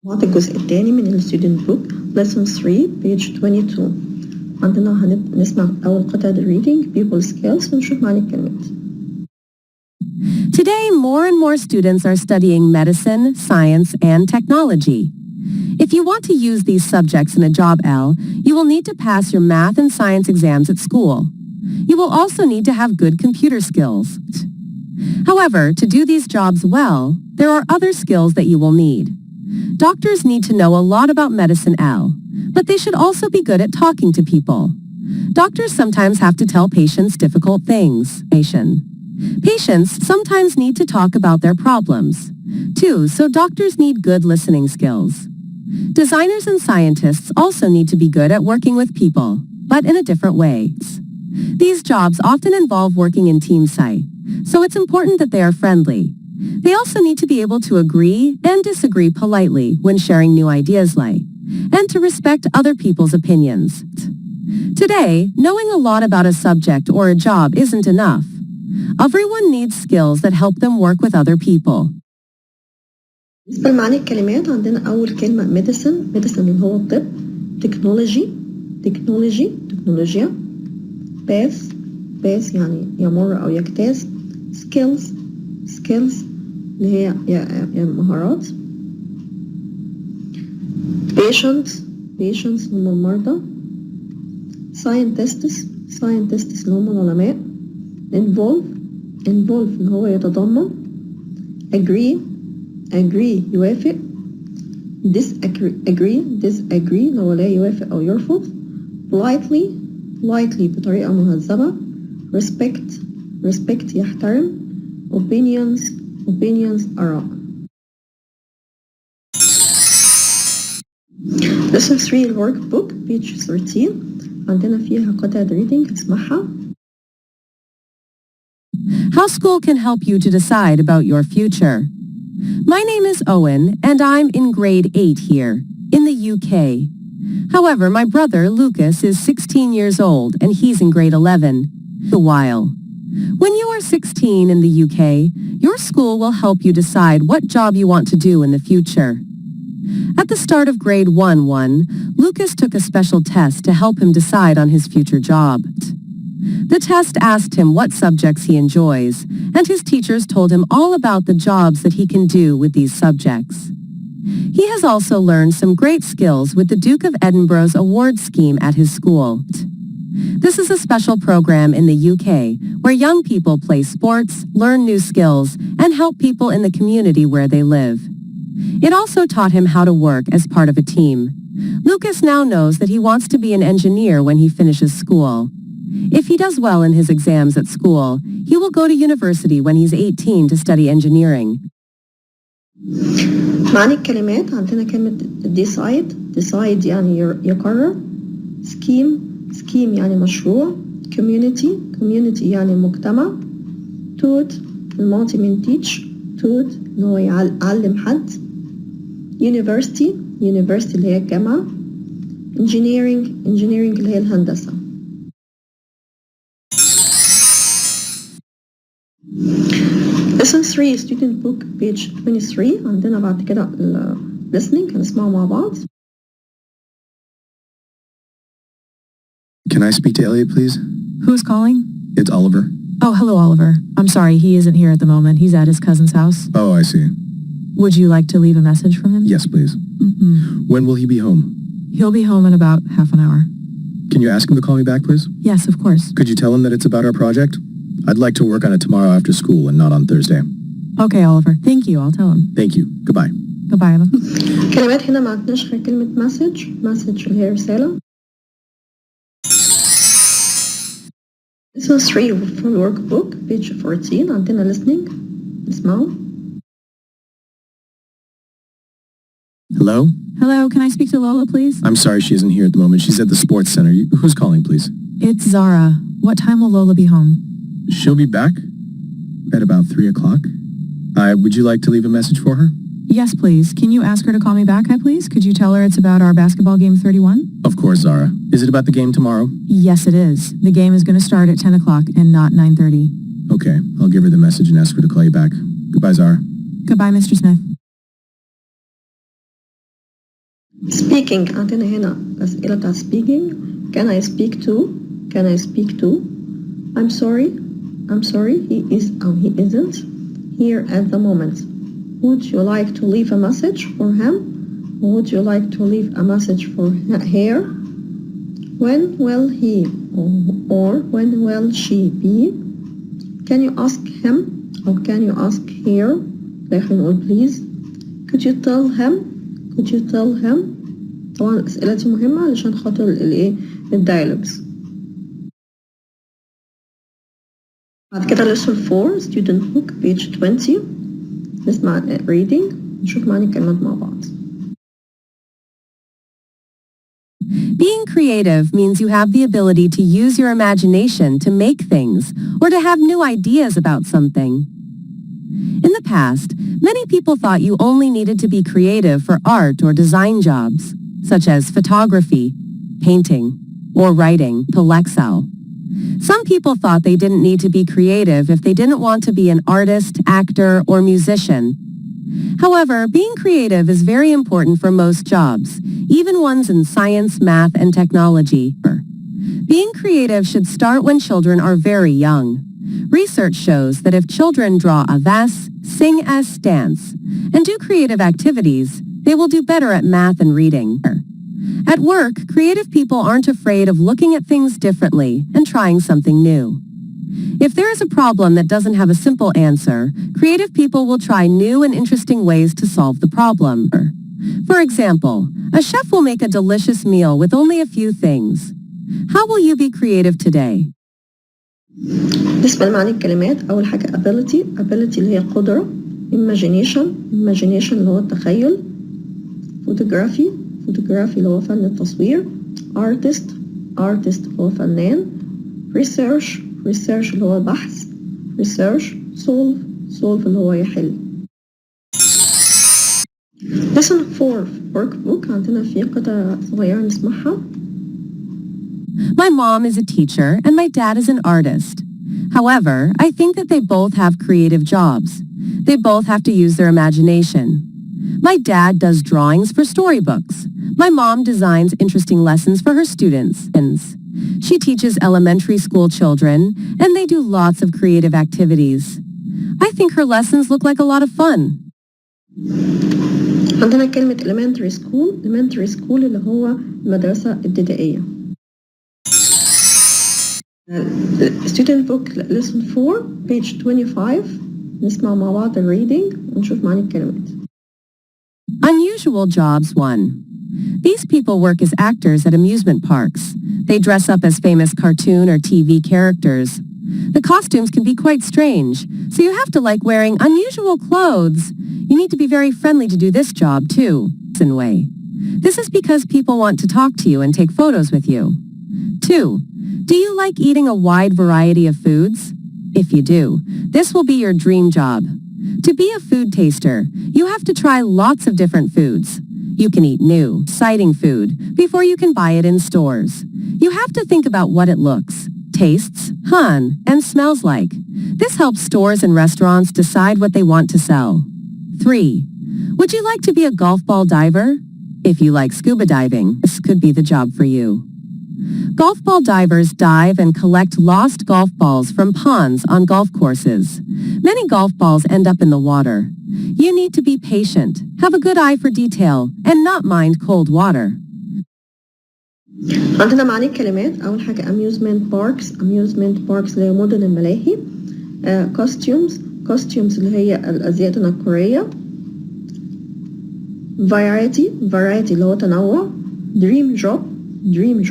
معطي الجزء الثاني من ال Student Book Lesson 3 page 22. عندنا نسمع أول قطعة reading People Skills ونشوف معاني الكلمات. Today, more and more students are studying medicine, science, and technology. If you want to use these subjects in a job, you will need to pass your math and science exams at school. You will also need to have good computer skills. However, to do these jobs well, there are other skills that you will need. Doctors need to know a lot about medicine, but they should also be good at talking to people. Doctors sometimes have to tell patients difficult things. Patients sometimes need to talk about their problems, too, so doctors need good listening skills. Designers and scientists also need to be good at working with people, but in a different way. These jobs often involve working in team site, so it's important that they are friendly. They also need to be able to agree and disagree politely when sharing new ideas, and to respect other people's opinions. Today, knowing a lot about a subject or a job isn't enough. Everyone needs skills that help them work with other people. بالنسبة لمعاني الكلمات عندنا أول كلمة medicine اللي هو الطب. تكنولوجيا. pass يعني يمر أو يجتاز. skills اللي هي مهارات. patients هم المرضى. scientists اللي هم العلماء. involve اللي هو يتضمن. agree يوافق. disagree اللي هو لا يوافق أو يرفض. politely بطريقة مهذبة. respect يحترم. opinions آراء. lesson 3 الworkbook page 13 عندنا فيها قطعة reading هتسمعها. How school can help you to decide about your future. My name is Owen, and I'm in grade 8 here, in the UK. However, my brother Lucas is 16 years old, and he's in grade 11. A while. When you are 16 in the UK, your school will help you decide what job you want to do in the future. At the start of grade 1, Lucas took a special test to help him decide on his future job. The test asked him what subjects he enjoys, and his teachers told him all about the jobs that he can do with these subjects. He has also learned some great skills with the Duke of Edinburgh's award scheme at his school. This is a special program in the UK where young people play sports, learn new skills, and help people in the community where they live. It also taught him how to work as part of a team. Lucas now knows that he wants to be an engineer when he finishes school. If he does well in his exams at school, he will go to university when he's 18 to study engineering. معاني الكلمات عندنا كلمة decide يعني يقرر. scheme يعني مشروع. community يعني مجتمع. taught الماضي من teach اللي هو يعلم حد. university اللي هي الجامعة. engineering اللي هي الهندسة. lesson 3 student book page 23 عندنا بعد كده listening هنسمعه مع بعض. Can I speak to Elliot, please? Who's calling? It's Oliver. Oh, hello, Oliver. I'm sorry, he isn't here at the moment. He's at his cousin's house. Oh, I see. Would you like to leave a message for him? Yes, please. When will he be home? He'll be home in about half an hour. Can you ask him to call me back, please? Yes, of course. Could you tell him that it's about our project? I'd like to work on it tomorrow after school and not on Thursday. Okay, Oliver. Thank you. I'll tell him. Thank you. Goodbye. Goodbye, Ella. كلمات هنا ما عندناش غير كلمة message اللي هي رسالة. lesson 3 from workbook page 14 عندنا listening نسمعه. Hello? Hello, can I speak to Lola, please? I'm sorry she isn't here at the moment. She's at the sports center. Who's calling, please? It's Zara. What time will Lola be home? She'll be back at about 3 o'clock. Would you like to leave a message for her? Yes, please. Can you ask her to call me back, please? Could you tell her it's about our basketball game 31? Of course, Zara. Is it about the game tomorrow? Yes, it is. The game is going to start at 10 o'clock and not 9:30. Okay, I'll give her the message and ask her to call you back. Goodbye, Zara. Goodbye, Mr. Smith. speaking عندنا هنا الأسئلة بتاع speaking. Can I speak to? Can I speak to? I'm sorry, he isn't here at the moment. Would you like to leave a message for him? Would you like to leave a message for her? When will he or when will she be? Can you ask him or can you ask her? Please. Could you tell him? Could you tell him? طبعا الأسئلة دي مهمة علشان خاطر الديالوجز. بعد كده lesson 4 student book page 20 نسمع reading نشوف معاني الكلمات مع بعض. Being creative means you have the ability to use your imagination to make things or to have new ideas about something. In the past, many people thought you only needed to be creative for art or design jobs, such as photography, painting, or writing to Excel. Some people thought they didn't need to be creative if they didn't want to be an artist, actor, or musician. However, being creative is very important for most jobs, even ones in science, math, and technology. Being creative should start when children are very young. Research shows that if children draw a vase, sing as dance, and do creative activities, they will do better at math and reading. At work, creative people aren't afraid of looking at things differently and trying something new. If there is a problem that doesn't have a simple answer, creative people will try new and interesting ways to solve the problem. For example, a chef will make a delicious meal with only a few things. How will you be creative today? بالنسبة لمعاني الكلمات أول حاجة ability اللي هي قدرة. imagination اللي هو التخيل. photography اللي هو فن التصوير. artist اللي هو فنان. research اللي هو بحث. solve اللي هو يحل. lesson 4 workbook عندنا فيه قطع صغيرة نسمعها. My mom is a teacher and my dad is an artist. However, I think that they both have creative jobs. They both have to use their imagination. My dad does drawings for storybooks. My mom designs interesting lessons for her students. She teaches elementary school children, and they do lots of creative activities. I think her lessons look like a lot of fun. عندنا كلمة elementary school اللي هو المدرسة الابتدائية. student book lesson 4 page 25 نسمع مع بعض reading ونشوف معاني الكلمات. Unusual jobs 1. These people work as actors at amusement parks. They dress up as famous cartoon or TV characters. The costumes can be quite strange, so you have to like wearing unusual clothes. You need to be very friendly to do this job too. This is because people want to talk to you and take photos with you. 2. Do you like eating a wide variety of foods? If you do, this will be your dream job. To be a food taster, you have to try lots of different foods. You can eat new, exciting food before you can buy it in stores. You have to think about what it looks, tastes, and smells like. This helps stores and restaurants decide what they want to sell. 3. Would you like to be a golf ball diver? If you like scuba diving, this could be the job for you. Golf ball divers dive and collect lost golf balls from ponds on golf courses. Many golf balls end up in the water. You need to be patient, have a good eye for detail, and not mind cold water. عندنا معاني الكلمات أول حاجة amusement parks اللي هي مدن الملاهي. costumes اللي هي الأزياء التنكرية. variety اللي هو تنوع. dream job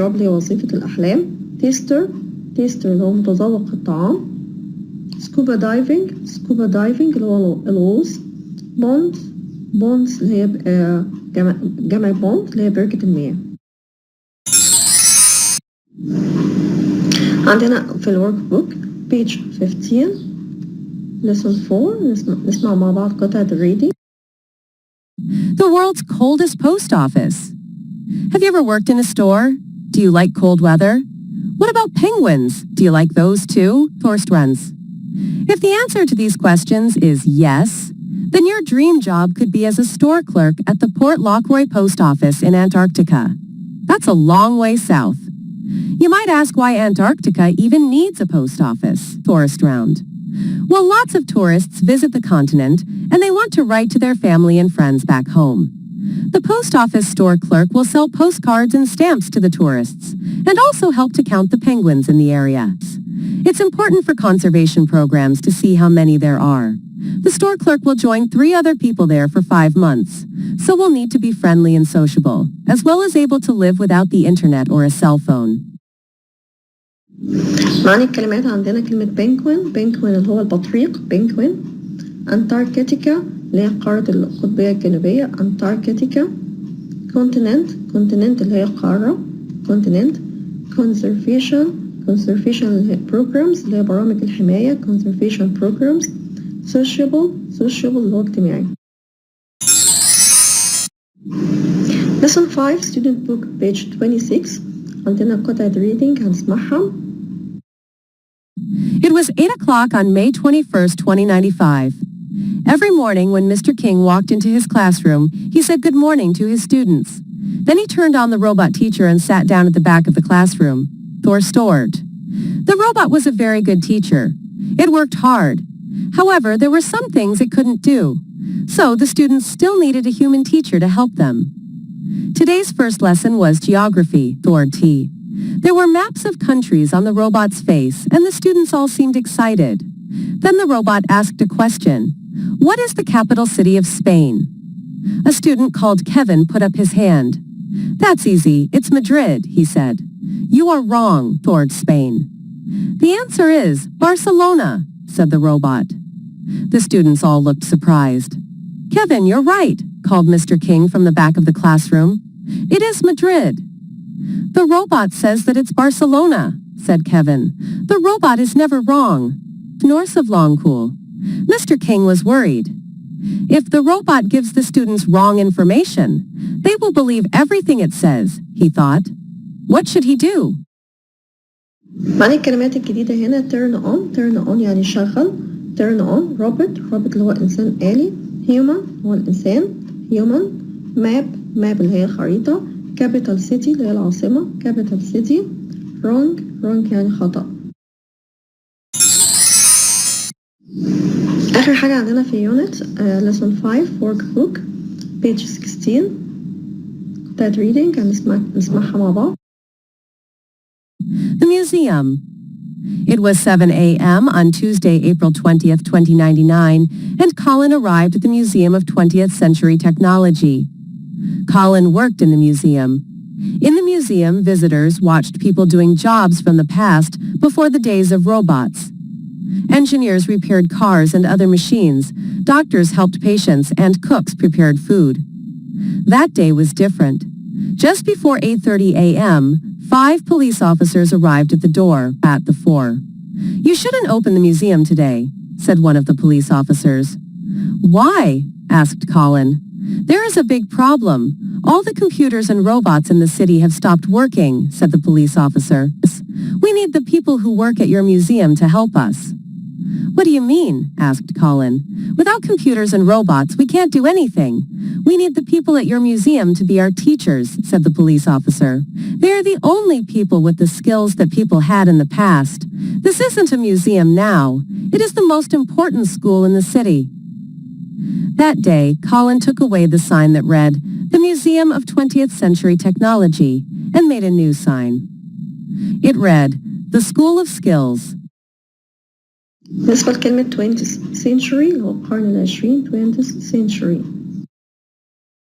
اللي هي وظيفة الأحلام. taster اللي هو متذوق الطعام. scuba diving اللي هو الغوص. bonds اللي هي جمع بوند اللي هي بركة المياه. عندنا في الورك بوك page 15 lesson 4 نسمع مع بعض قطعة reading. The world's coldest post office. Have you ever worked in a store? Do you like cold weather? What about penguins? Do you like those too? Tourist runs. If the answer to these questions is yes, Then your dream job could be as a store clerk at the Port Lockroy Post Office in Antarctica. That's a long way south. You might ask why Antarctica even needs a post office. Tourist round. Well, lots of tourists visit the continent and they want to write to their family and friends back home. The post office store clerk will sell postcards and stamps to the tourists and also help to count the penguins in the area. It's important for conservation programs to see how many there are. The store clerk will join 3 other people there for 5 months, so will need to be friendly and sociable, as well as able to live without the internet or a cell phone. معاني الكلمات عندنا كلمة penguin اللي هو البطريق penguin. Antarctica اللي هي قارة القطبية الجنوبية Antarctica. continent اللي هي قارة continent. conservation اللي هي programs اللي هي برامج الحماية conservation programs. sociable اللي هو اجتماعي. lesson 5 student book page 26 عندنا قطعة reading هنسمعها. It was 8 o'clock on May 21st, 2095. Every morning when Mr. King walked into his classroom, he said good morning to his students. Then he turned on the robot teacher and sat down at the back of the classroom. Thor Stord. The robot was a very good teacher. It worked hard. However, there were some things it couldn't do. So the students still needed a human teacher to help them. Today's first lesson was geography, Thor T. There were maps of countries on the robot's face, and the students all seemed excited. Then the robot asked a question. What is the capital city of Spain? A student called Kevin put up his hand. That's easy. It's Madrid, he said. You are wrong, Thor Spain. The answer is Barcelona, said the robot. The students all looked surprised. Kevin, you're right, called Mr. King from the back of the classroom. It is Madrid. The robot says that it's Barcelona, said Kevin. The robot is never wrong. Norse of Longcool. Mr. King was worried. If the robot gives the students wrong information, they will believe everything it says, he thought. What should he do? معنى الكلمات الجديدة هنا turn on يعني شغل turn on robot اللي هو إنسان آلي human هو الإنسان human map اللي هي خريطة capital city اللي هي العاصمة capital city wrong يعني خطأ. آخر حاجة عندنا في unit lesson 5 workbook page 16 that reading هنسمعها مع بعض. The museum. It was 7 a.m. on Tuesday, April 20th, 2099, and Colin arrived at the Museum of 20th Century Technology. Colin worked in the museum. In the museum, visitors watched people doing jobs from the past before the days of robots. Engineers repaired cars and other machines, doctors helped patients, and cooks prepared food. That day was different. Just before 8:30 a.m., 5 police officers arrived at the door at the 4. You shouldn't open the museum today, said one of the police officers. Why? Asked Colin. There is a big problem. All the computers and robots in the city have stopped working, said the police officer. We need the people who work at your museum to help us. What do you mean? Asked Colin. Without computers and robots, we can't do anything. We need the people at your museum to be our teachers, said the police officer. They are the only people with the skills that people had in the past. This isn't a museum now. It is the most important school in the city. That day, Colin took away the sign that read, The Museum of 20th Century Technology, and made a new sign. It read, The School of Skills. بالنسبة لكلمة 20th century اللي هو القرن العشرين 20th century